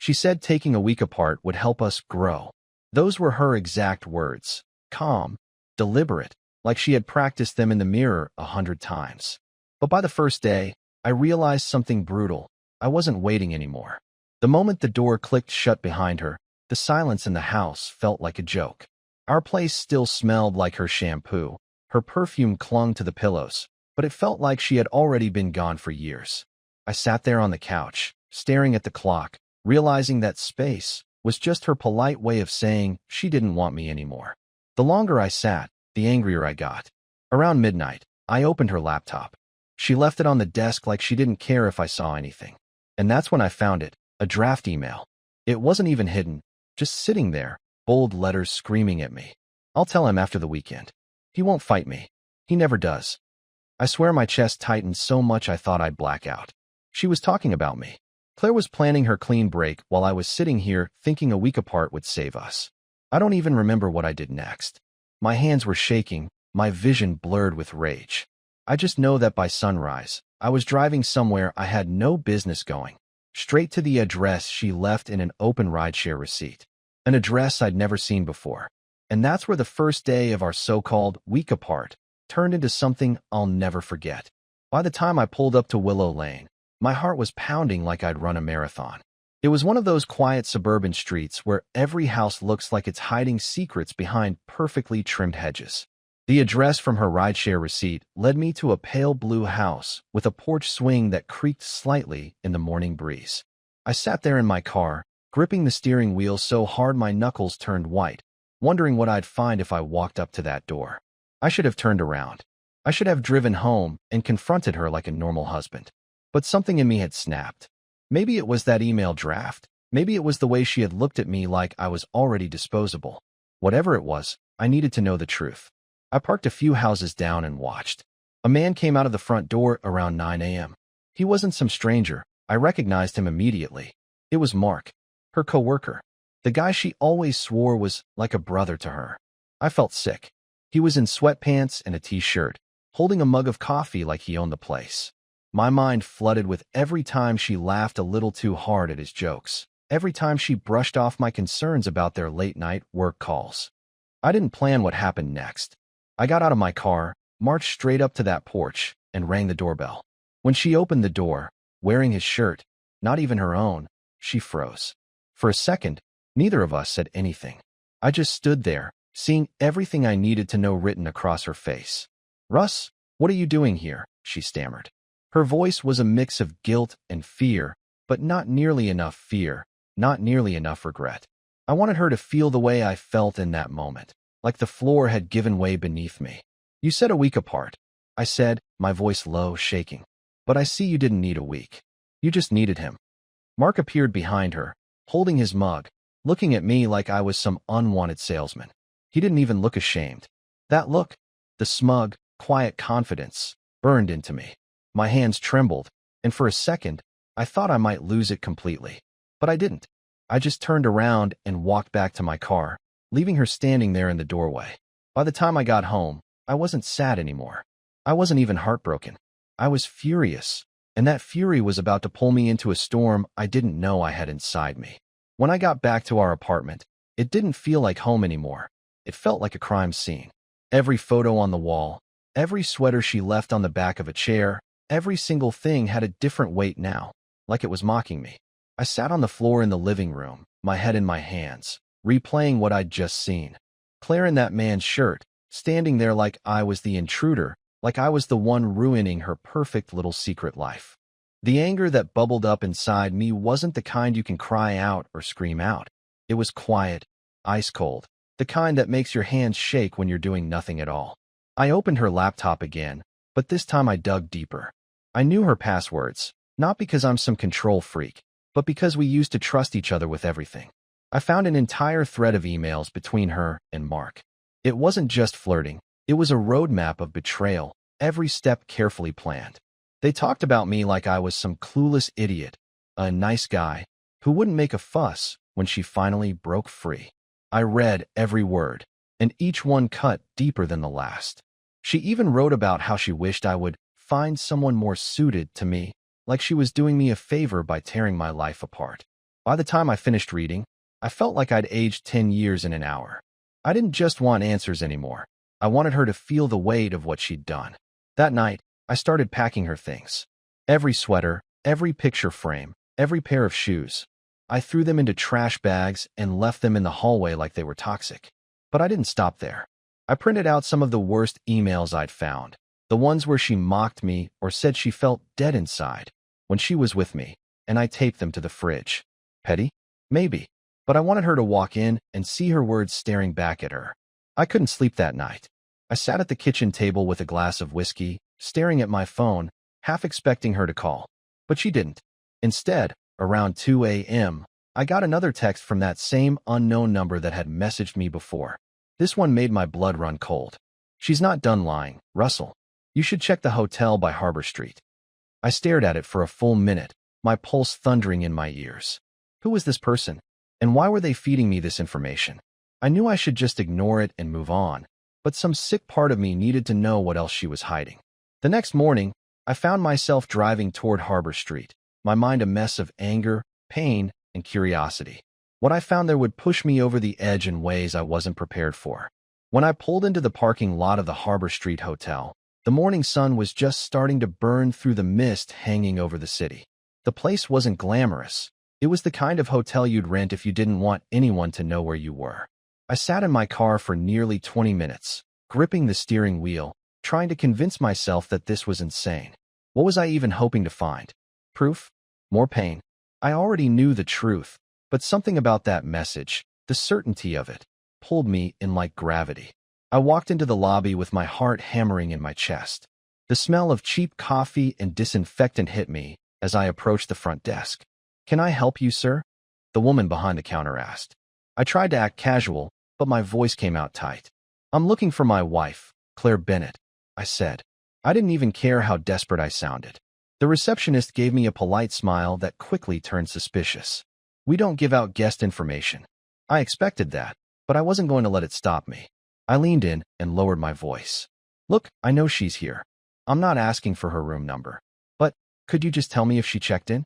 She said taking a week apart would help us grow. Those were her exact words. Calm, deliberate, like she had practiced them in the mirror 100 times. But by the first day, I realized something brutal. I wasn't waiting anymore. The moment the door clicked shut behind her, the silence in the house felt like a joke. Our place still smelled like her shampoo. Her perfume clung to the pillows, but it felt like she had already been gone for years. I sat there on the couch, staring at the clock, realizing that space was just her polite way of saying she didn't want me anymore. The longer I sat, the angrier I got. Around midnight, I opened her laptop. She left it on the desk like she didn't care if I saw anything. And that's when I found it, a draft email. It wasn't even hidden, just sitting there, bold letters screaming at me. I'll tell him after the weekend. He won't fight me. He never does. I swear my chest tightened so much I thought I'd black out. She was talking about me. Claire was planning her clean break while I was sitting here thinking a week apart would save us. I don't even remember what I did next. My hands were shaking, my vision blurred with rage. I just know that by sunrise, I was driving somewhere I had no business going, straight to the address she left in an open rideshare receipt. An address I'd never seen before. And that's where the first day of our so-called week apart turned into something I'll never forget. By the time I pulled up to Willow Lane, my heart was pounding like I'd run a marathon. It was one of those quiet suburban streets where every house looks like it's hiding secrets behind perfectly trimmed hedges. The address from her rideshare receipt led me to a pale blue house with a porch swing that creaked slightly in the morning breeze. I sat there in my car, gripping the steering wheel so hard my knuckles turned white, wondering what I'd find if I walked up to that door. I should have turned around. I should have driven home and confronted her like a normal husband. But something in me had snapped. Maybe it was that email draft. Maybe it was the way she had looked at me like I was already disposable. Whatever it was, I needed to know the truth. I parked a few houses down and watched. A man came out of the front door around 9 a.m. He wasn't some stranger. I recognized him immediately. It was Mark, her coworker. The guy she always swore was like a brother to her. I felt sick. He was in sweatpants and a t-shirt, holding a mug of coffee like he owned the place. My mind flooded with every time she laughed a little too hard at his jokes, every time she brushed off my concerns about their late-night work calls. I didn't plan what happened next. I got out of my car, marched straight up to that porch, and rang the doorbell. When she opened the door, wearing his shirt, not even her own, she froze. For a second, neither of us said anything. I just stood there, seeing everything I needed to know written across her face. "Russ, what are you doing here?" she stammered. Her voice was a mix of guilt and fear, but not nearly enough fear, not nearly enough regret. I wanted her to feel the way I felt in that moment, like the floor had given way beneath me. "You said a week apart," I said, my voice low, shaking. "But I see you didn't need a week. You just needed him." Mark appeared behind her, holding his mug, looking at me like I was some unwanted salesman. He didn't even look ashamed. That look, the smug, quiet confidence, burned into me. My hands trembled, and for a second, I thought I might lose it completely. But I didn't. I just turned around and walked back to my car, leaving her standing there in the doorway. By the time I got home, I wasn't sad anymore. I wasn't even heartbroken. I was furious, and that fury was about to pull me into a storm I didn't know I had inside me. When I got back to our apartment, it didn't feel like home anymore. It felt like a crime scene. Every photo on the wall, every sweater she left on the back of a chair, every single thing had a different weight now, like it was mocking me. I sat on the floor in the living room, my head in my hands, replaying what I'd just seen. Claire in that man's shirt, standing there like I was the intruder, like I was the one ruining her perfect little secret life. The anger that bubbled up inside me wasn't the kind you can cry out or scream out. It was quiet, ice cold, the kind that makes your hands shake when you're doing nothing at all. I opened her laptop again, but this time I dug deeper. I knew her passwords, not because I'm some control freak, but because we used to trust each other with everything. I found an entire thread of emails between her and Mark. It wasn't just flirting, it was a roadmap of betrayal, every step carefully planned. They talked about me like I was some clueless idiot, a nice guy, who wouldn't make a fuss when she finally broke free. I read every word, and each one cut deeper than the last. She even wrote about how she wished I would find someone more suited to me, like she was doing me a favor by tearing my life apart. By the time I finished reading, I felt like I'd aged 10 years in an hour. I didn't just want answers anymore. I wanted her to feel the weight of what she'd done. That night, I started packing her things. Every sweater, every picture frame, every pair of shoes. I threw them into trash bags and left them in the hallway like they were toxic. But I didn't stop there. I printed out some of the worst emails I'd found, the ones where she mocked me or said she felt dead inside when she was with me, and I taped them to the fridge. Petty? Maybe. But I wanted her to walk in and see her words staring back at her. I couldn't sleep that night. I sat at the kitchen table with a glass of whiskey, staring at my phone, half expecting her to call. But she didn't. Instead, around 2 a.m., I got another text from that same unknown number that had messaged me before. This one made my blood run cold. "She's not done lying, Russell. You should check the hotel by Harbor Street." I stared at it for a full minute, my pulse thundering in my ears. Who was this person? And why were they feeding me this information? I knew I should just ignore it and move on, but some sick part of me needed to know what else she was hiding. The next morning, I found myself driving toward Harbor Street, my mind a mess of anger, pain, and curiosity. What I found there would push me over the edge in ways I wasn't prepared for. When I pulled into the parking lot of the Harbor Street Hotel, the morning sun was just starting to burn through the mist hanging over the city. The place wasn't glamorous. It was the kind of hotel you'd rent if you didn't want anyone to know where you were. I sat in my car for nearly 20 minutes, gripping the steering wheel, trying to convince myself that this was insane. What was I even hoping to find? Proof? More pain? I already knew the truth, but something about that message, the certainty of it, pulled me in like gravity. I walked into the lobby with my heart hammering in my chest. The smell of cheap coffee and disinfectant hit me as I approached the front desk. "Can I help you, sir?" the woman behind the counter asked. I tried to act casual, but my voice came out tight. "I'm looking for my wife, Claire Bennett," I said. I didn't even care how desperate I sounded. The receptionist gave me a polite smile that quickly turned suspicious. "We don't give out guest information." I expected that, but I wasn't going to let it stop me. I leaned in and lowered my voice. "Look, I know she's here. I'm not asking for her room number. But could you just tell me if she checked in?"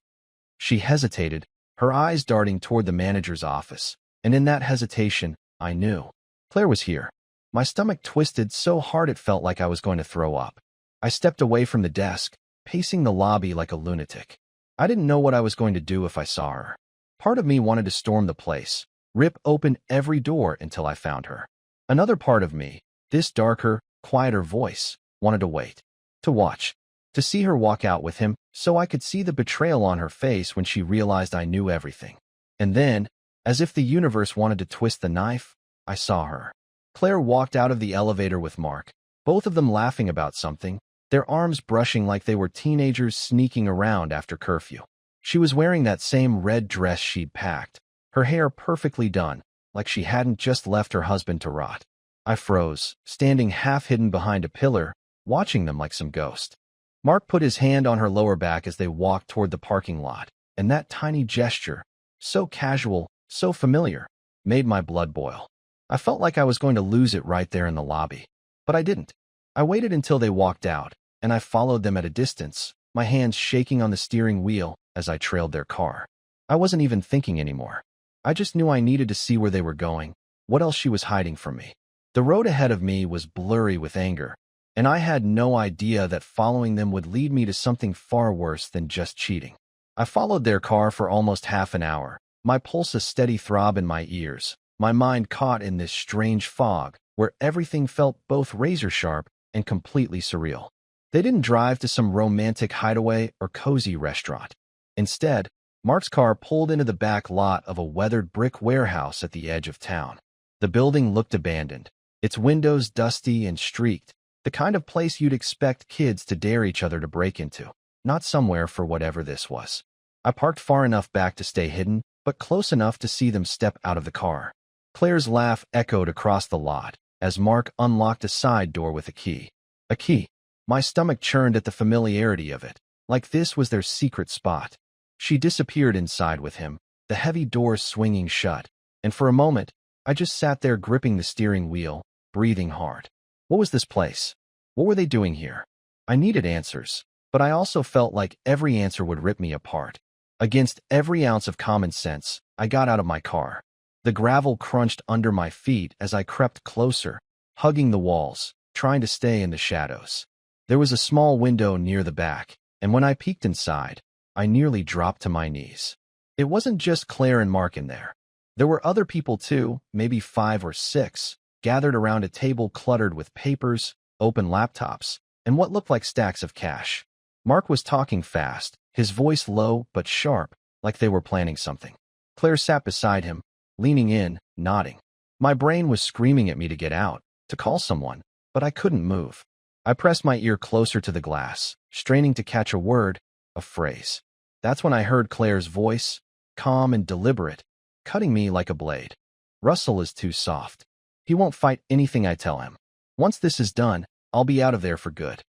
She hesitated, her eyes darting toward the manager's office, and in that hesitation, I knew. Claire was here. My stomach twisted so hard it felt like I was going to throw up. I stepped away from the desk, pacing the lobby like a lunatic. I didn't know what I was going to do if I saw her. Part of me wanted to storm the place, rip open every door until I found her. Another part of me, this darker, quieter voice, wanted to wait, to watch, to see her walk out with him so I could see the betrayal on her face when she realized I knew everything. And then, as if the universe wanted to twist the knife, I saw her. Claire walked out of the elevator with Mark, both of them laughing about something, their arms brushing like they were teenagers sneaking around after curfew. She was wearing that same red dress she'd packed, her hair perfectly done, like she hadn't just left her husband to rot. I froze, standing half-hidden behind a pillar, watching them like some ghost. Mark put his hand on her lower back as they walked toward the parking lot, and that tiny gesture, so casual, so familiar, made my blood boil. I felt like I was going to lose it right there in the lobby. But I didn't. I waited until they walked out, and I followed them at a distance, my hands shaking on the steering wheel as I trailed their car. I wasn't even thinking anymore. I just knew I needed to see where they were going, what else she was hiding from me. The road ahead of me was blurry with anger, and I had no idea that following them would lead me to something far worse than just cheating. I followed their car for almost half an hour, my pulse a steady throb in my ears, my mind caught in this strange fog where everything felt both razor-sharp and completely surreal. They didn't drive to some romantic hideaway or cozy restaurant. Instead, Mark's car pulled into the back lot of a weathered brick warehouse at the edge of town. The building looked abandoned, its windows dusty and streaked, the kind of place you'd expect kids to dare each other to break into, not somewhere for whatever this was. I parked far enough back to stay hidden, but close enough to see them step out of the car. Claire's laugh echoed across the lot as Mark unlocked a side door with a key. A key. My stomach churned at the familiarity of it, like this was their secret spot. She disappeared inside with him, the heavy doors swinging shut, and for a moment, I just sat there gripping the steering wheel, breathing hard. What was this place? What were they doing here? I needed answers, but I also felt like every answer would rip me apart. Against every ounce of common sense, I got out of my car. The gravel crunched under my feet as I crept closer, hugging the walls, trying to stay in the shadows. There was a small window near the back, and when I peeked inside, I nearly dropped to my knees. It wasn't just Claire and Mark in there. There were other people too, maybe 5 or 6, gathered around a table cluttered with papers, open laptops, and what looked like stacks of cash. Mark was talking fast, his voice low but sharp, like they were planning something. Claire sat beside him, leaning in, nodding. My brain was screaming at me to get out, to call someone, but I couldn't move. I pressed my ear closer to the glass, straining to catch a word, a phrase. That's when I heard Claire's voice, calm and deliberate, cutting me like a blade. Russell is too soft. He won't fight anything I tell him. Once this is done, I'll be out of there for good.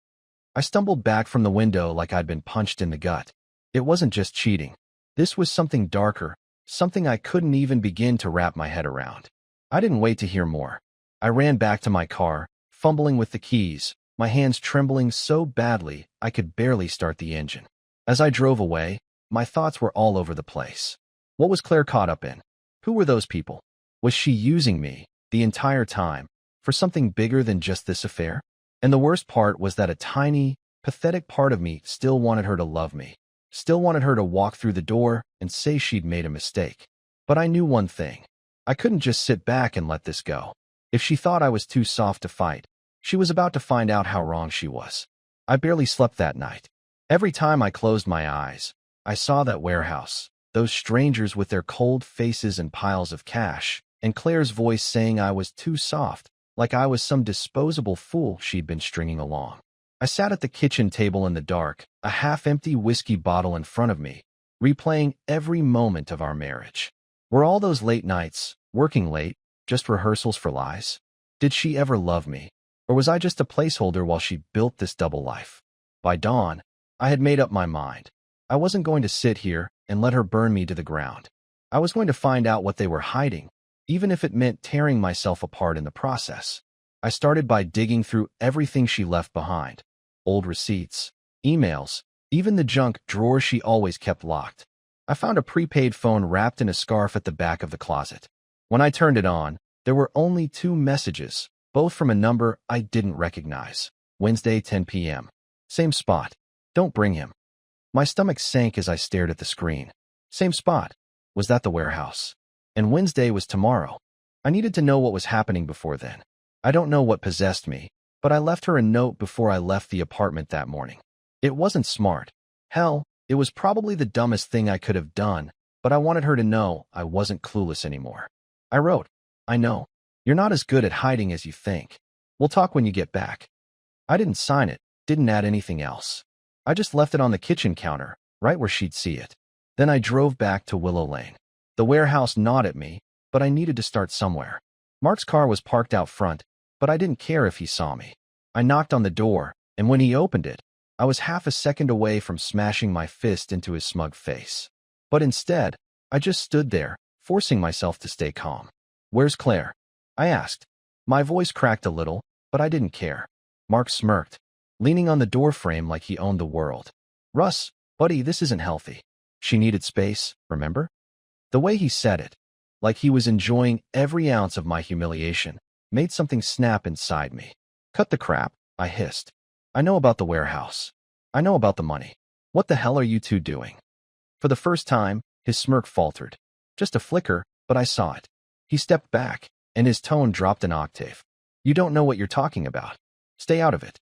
I stumbled back from the window like I'd been punched in the gut. It wasn't just cheating. This was something darker, something I couldn't even begin to wrap my head around. I didn't wait to hear more. I ran back to my car, fumbling with the keys, my hands trembling so badly I could barely start the engine. As I drove away, my thoughts were all over the place. What was Claire caught up in? Who were those people? Was she using me, the entire time, for something bigger than just this affair? And the worst part was that a tiny, pathetic part of me still wanted her to love me, still wanted her to walk through the door and say she'd made a mistake. But I knew one thing. I couldn't just sit back and let this go. If she thought I was too soft to fight, she was about to find out how wrong she was. I barely slept that night. Every time I closed my eyes, I saw that warehouse, those strangers with their cold faces and piles of cash, and Claire's voice saying I was too soft, like I was some disposable fool she'd been stringing along. I sat at the kitchen table in the dark, a half-empty whiskey bottle in front of me, replaying every moment of our marriage. Were all those late nights, working late, just rehearsals for lies? Did she ever love me? Or was I just a placeholder while she built this double life? By dawn, I had made up my mind. I wasn't going to sit here and let her burn me to the ground. I was going to find out what they were hiding, even if it meant tearing myself apart in the process. I started by digging through everything she left behind. Old receipts, emails, even the junk drawer she always kept locked. I found a prepaid phone wrapped in a scarf at the back of the closet. When I turned it on, there were only 2 messages, both from a number I didn't recognize. Wednesday, 10 p.m. Same spot. Don't bring him. My stomach sank as I stared at the screen. Same spot. Was that the warehouse? And Wednesday was tomorrow. I needed to know what was happening before then. I don't know what possessed me, but I left her a note before I left the apartment that morning. It wasn't smart. Hell, it was probably the dumbest thing I could have done, but I wanted her to know I wasn't clueless anymore. I wrote, I know. You're not as good at hiding as you think. We'll talk when you get back. I didn't sign it, didn't add anything else. I just left it on the kitchen counter, right where she'd see it. Then I drove back to Willow Lane. The warehouse gnawed at me, but I needed to start somewhere. Mark's car was parked out front, but I didn't care if he saw me. I knocked on the door, and when he opened it, I was half a second away from smashing my fist into his smug face. But instead, I just stood there, forcing myself to stay calm. Where's Claire? I asked. My voice cracked a little, but I didn't care. Mark smirked, leaning on the doorframe like he owned the world. Russ, buddy, this isn't healthy. She needed space, remember? The way he said it, like he was enjoying every ounce of my humiliation, made something snap inside me. Cut the crap, I hissed. I know about the warehouse. I know about the money. What the hell are you two doing? For the first time, his smirk faltered. Just a flicker, but I saw it. He stepped back, and his tone dropped an octave. You don't know what you're talking about. Stay out of it.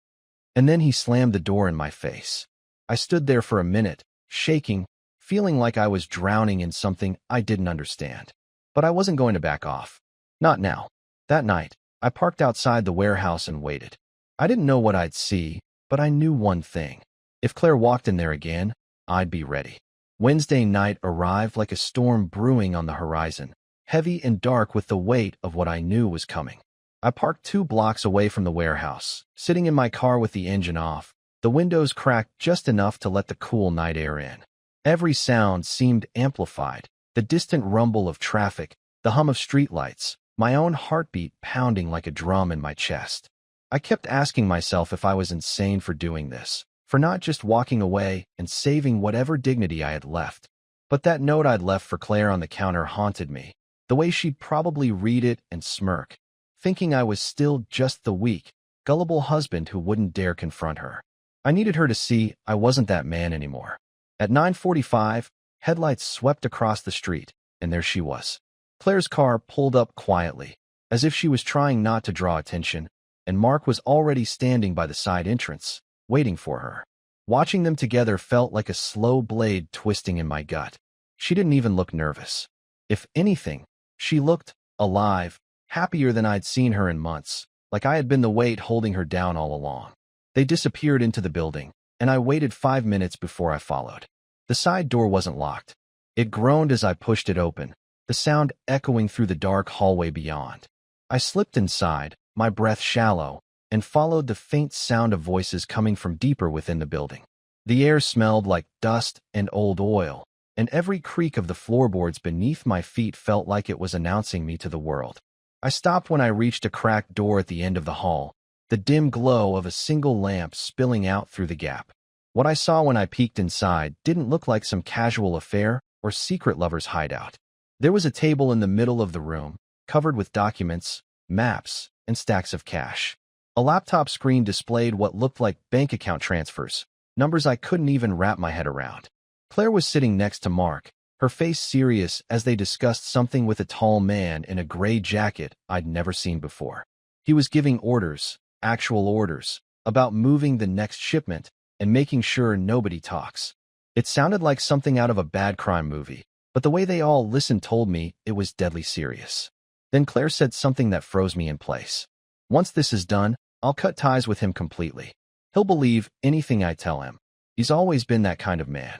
And then he slammed the door in my face. I stood there for a minute, shaking, feeling like I was drowning in something I didn't understand. But I wasn't going to back off. Not now. That night, I parked outside the warehouse and waited. I didn't know what I'd see, but I knew one thing. If Claire walked in there again, I'd be ready. Wednesday night arrived like a storm brewing on the horizon, heavy and dark with the weight of what I knew was coming. I parked 2 blocks away from the warehouse, sitting in my car with the engine off, the windows cracked just enough to let the cool night air in. Every sound seemed amplified, the distant rumble of traffic, the hum of streetlights, my own heartbeat pounding like a drum in my chest. I kept asking myself if I was insane for doing this, for not just walking away and saving whatever dignity I had left. But that note I'd left for Claire on the counter haunted me. The way she'd probably read it and smirk, thinking I was still just the weak, gullible husband who wouldn't dare confront her. I needed her to see I wasn't that man anymore. At 9:45, headlights swept across the street, and there she was. Claire's car pulled up quietly, as if she was trying not to draw attention, and Mark was already standing by the side entrance, waiting for her. Watching them together felt like a slow blade twisting in my gut. She didn't even look nervous. If anything, she looked alive, happier than I'd seen her in months, like I had been the weight holding her down all along. They disappeared into the building, and I waited 5 minutes before I followed. The side door wasn't locked. It groaned as I pushed it open, the sound echoing through the dark hallway beyond. I slipped inside, my breath shallow, and followed the faint sound of voices coming from deeper within the building. The air smelled like dust and old oil, and every creak of the floorboards beneath my feet felt like it was announcing me to the world. I stopped when I reached a cracked door at the end of the hall, the dim glow of a single lamp spilling out through the gap. What I saw when I peeked inside didn't look like some casual affair or secret lover's hideout. There was a table in the middle of the room, covered with documents, maps, and stacks of cash. A laptop screen displayed what looked like bank account transfers, numbers I couldn't even wrap my head around. Claire was sitting next to Mark, her face serious as they discussed something with a tall man in a gray jacket I'd never seen before. He was giving orders, actual orders, about moving the next shipment and making sure nobody talks. It sounded like something out of a bad crime movie, but the way they all listened told me it was deadly serious. Then Claire said something that froze me in place. Once this is done, I'll cut ties with him completely. He'll believe anything I tell him. He's always been that kind of man.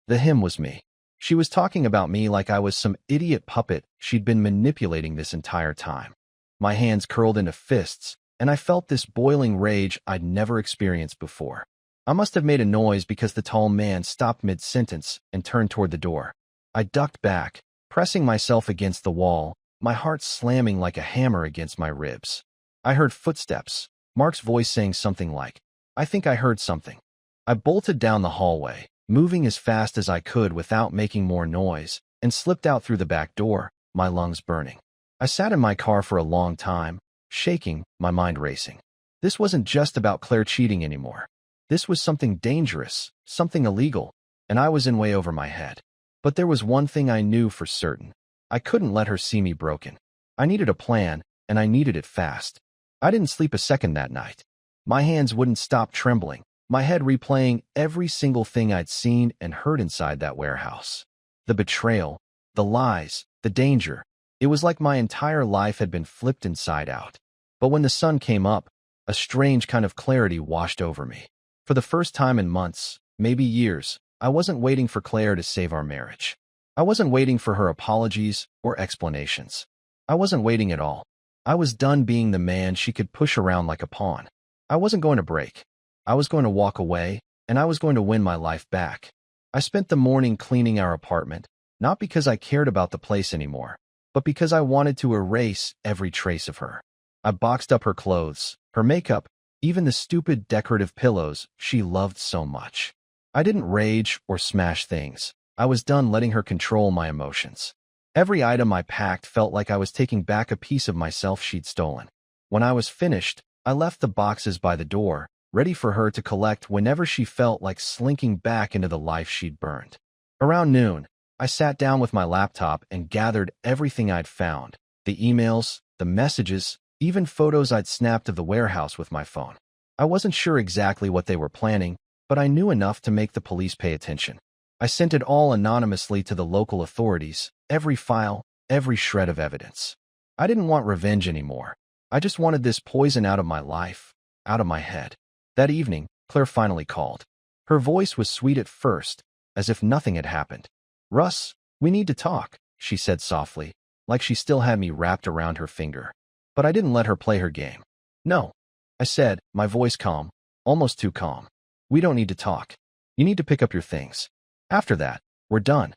The him was me. She was talking about me like I was some idiot puppet she'd been manipulating this entire time. My hands curled into fists, and I felt this boiling rage I'd never experienced before. I must have made a noise because the tall man stopped mid-sentence and turned toward the door. I ducked back, pressing myself against the wall, my heart slamming like a hammer against my ribs. I heard footsteps, Mark's voice saying something like, "I think I heard something." I bolted down the hallway, moving as fast as I could without making more noise, and slipped out through the back door, my lungs burning. I sat in my car for a long time, shaking, my mind racing. This wasn't just about Claire cheating anymore. This was something dangerous, something illegal, and I was in way over my head. But there was one thing I knew for certain. I couldn't let her see me broken. I needed a plan, and I needed it fast. I didn't sleep a second that night. My hands wouldn't stop trembling, my head replaying every single thing I'd seen and heard inside that warehouse. The betrayal, the lies, the danger. It was like my entire life had been flipped inside out. But when the sun came up, a strange kind of clarity washed over me. For the first time in months, maybe years, I wasn't waiting for Claire to save our marriage. I wasn't waiting for her apologies or explanations. I wasn't waiting at all. I was done being the man she could push around like a pawn. I wasn't going to break. I was going to walk away, and I was going to win my life back. I spent the morning cleaning our apartment, not because I cared about the place anymore, but because I wanted to erase every trace of her. I boxed up her clothes, her makeup, even the stupid decorative pillows she loved so much. I didn't rage or smash things. I was done letting her control my emotions. Every item I packed felt like I was taking back a piece of myself she'd stolen. When I was finished, I left the boxes by the door, ready for her to collect whenever she felt like slinking back into the life she'd burned. Around noon, I sat down with my laptop and gathered everything I'd found, the emails, the messages, even photos I'd snapped of the warehouse with my phone. I wasn't sure exactly what they were planning, but I knew enough to make the police pay attention. I sent it all anonymously to the local authorities, every file, every shred of evidence. I didn't want revenge anymore. I just wanted this poison out of my life, out of my head. That evening, Claire finally called. Her voice was sweet at first, as if nothing had happened. "Russ, we need to talk," she said softly, like she still had me wrapped around her finger. But I didn't let her play her game. "No," I said, my voice calm, almost too calm. "We don't need to talk. You need to pick up your things. After that, we're done."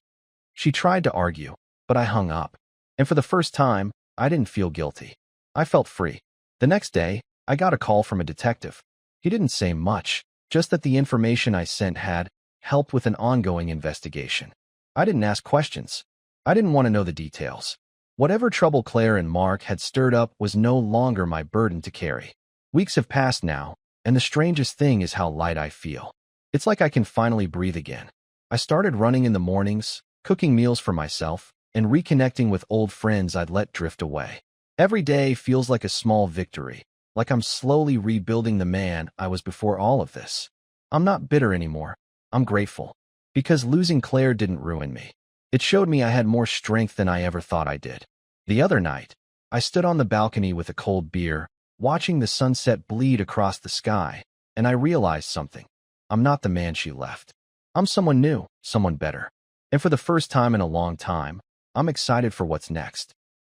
She tried to argue, but I hung up. And for the first time, I didn't feel guilty. I felt free. The next day, I got a call from a detective. He didn't say much, just that the information I sent had helped with an ongoing investigation. I didn't ask questions. I didn't want to know the details. Whatever trouble Claire and Mark had stirred up was no longer my burden to carry. Weeks have passed now, and the strangest thing is how light I feel. It's like I can finally breathe again. I started running in the mornings, cooking meals for myself, and reconnecting with old friends I'd let drift away. Every day feels like a small victory, like I'm slowly rebuilding the man I was before all of this. I'm not bitter anymore. I'm grateful. Because losing Claire didn't ruin me. It showed me I had more strength than I ever thought I did. The other night, I stood on the balcony with a cold beer, watching the sunset bleed across the sky, and I realized something. I'm not the man she left. I'm someone new, someone better. And for the first time in a long time, I'm excited for what's next.